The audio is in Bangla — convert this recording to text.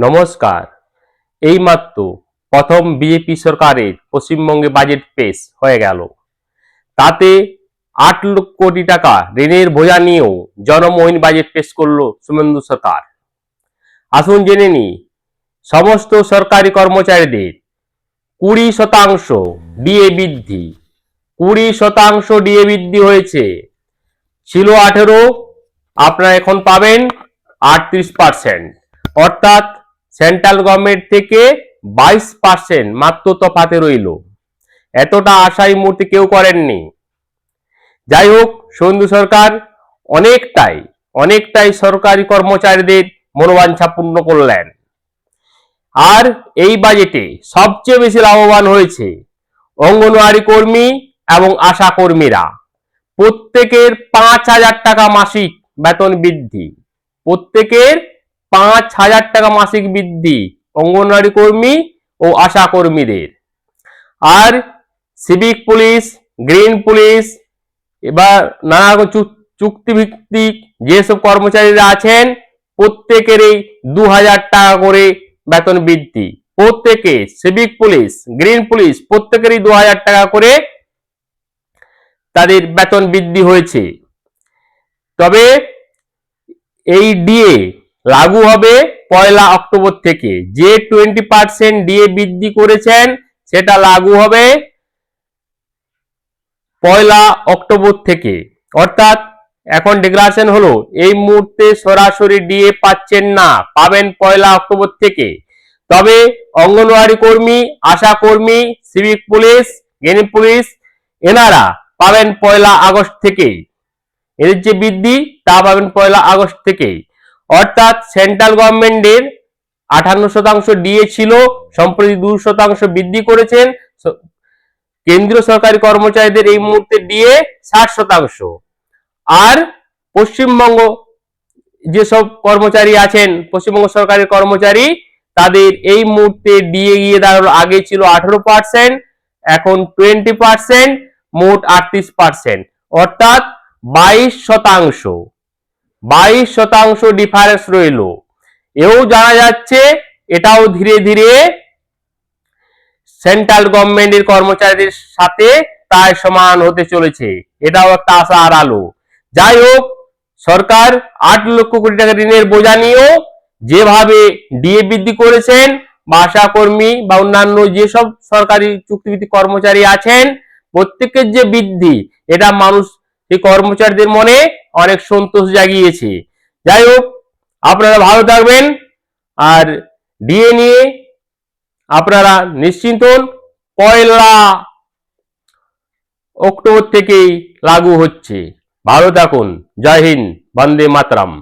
নমস্কার। এইমাত্র প্রথম বিজেপি সরকারের পশ্চিমবঙ্গে বাজেট পেশ হয়ে গেল। তাতে ৮ লক্ষ কোটি টাকা ঋণের বোঝা নিয়েও জনমোহনী বাজেট পেশ করলো শুভেন্দু সরকার। আসুন জেনে নিই সমস্ত সরকারি কর্মচারীদের 20% ডিএ বৃদ্ধি। 20% ডিএ বৃদ্ধি হয়েছে। ছিল 18, আপনারা এখন পাবেন 38%, অর্থাৎ সেন্ট্রাল গভর্নমেন্ট থেকে 22% মাত্র তফাতে রইল। এতটা আশা এই মুহূর্তে কেউ করেননি। যাই হোক, শুভেন্দু সরকার অনেকটাই সরকারি কর্মচারীদের মনোবাঞ্ছা পূর্ণ করলেন। আর এই বাজেটে সবচেয়ে বেশি লাভবান হয়েছে অঙ্গনওয়াড়ি কর্মী এবং আশা কর্মীরা। প্রত্যেকের 5,000 টাকা মাসিক বেতন বৃদ্ধি। প্রত্যেকের 5,000 টাকা মাসিক বৃদ্ধি অঙ্গনওয়াড়ি কর্মী ও আশা কর্মীদের। আর সিভিক পুলিশ, গ্রিন পুলিশ এবার নানা চুক্তিভিত্তিক যেসব কর্মচারীরা আছেন প্রত্যেকেরই 2,000 টাকা করে বেতন বৃদ্ধি। প্রত্যেকে সিভিক পুলিশ, গ্রিন পুলিশ প্রত্যেকেরই 2,000 টাকা করে তাদের বেতন বৃদ্ধি হয়েছে। তবে এই ডিএ লাগু হবে 1 অক্টোবর থেকে। যে 20% ডিএ বৃদ্ধি করেছেন সেটা লাগু হবে 1 অক্টোবর থেকে। অর্থাৎ এখন ডিক্লারেশন হলো এই মুহূর্তে সরাসরি ডিএ পাচ্ছেন না, পাবেন 1 অক্টোবর থেকে। তবে অঙ্গনওয়াড়ি কর্মী, আশা কর্মী, সিভিক পুলিশ, গ্রিন পুলিশ এনারা পাবেন 1 আগস্ট থেকে। এদের যে বৃদ্ধি তা পাবেন 1 আগস্ট থেকে। অর্থাৎ সেন্ট্রাল গভর্নমেন্টের 58% ডিএ ছিল, সম্প্রতি 2% বৃদ্ধি করেছেন। কেন্দ্রীয় সরকারি কর্মচারীদের এই মুহূর্তে ডিএ 60%। আর পশ্চিমবঙ্গ যেসব কর্মচারী আছেন, পশ্চিমবঙ্গ সরকারের কর্মচারী, তাদের এই মুহূর্তে ডিএ গিয়ে দাঁড়ালো, আগে ছিল 18%, এখন 20%, মোট 38%, অর্থাৎ 22% ডিফারেন্স রইল। এও জানা যাচ্ছে এটাও ধীরে ধীরে সেন্ট্রাল গভর্নমেন্টের কর্মচারীদের সাথে প্রায় সমান হতে চলেছে। এটাও একটা আশার আলো। যাই হোক, সরকার 8 লক্ষ কোটি টাকা ঋণের বোঝা নিয়েও যেভাবে ডিএ বৃদ্ধি করেছেন, আশা কর্মী বা অন্যান্য যেসব সরকারি চুক্তিভিত্তিক কর্মচারী আছেন প্রত্যেকের যে বৃদ্ধি, এটা মানুষ এই কর্মচারীদের মনে অনেক সন্তোষ জাগিয়েছে। যাই হোক, আপনারা ভালো থাকবেন। আর ডিএ নিয়ে আপনারা নিশ্চিন্ত হন, 1 অক্টোবর থেকেই লাগু হচ্ছে। ভালো থাকুন। জয় হিন্দ, বন্দে মাতরম।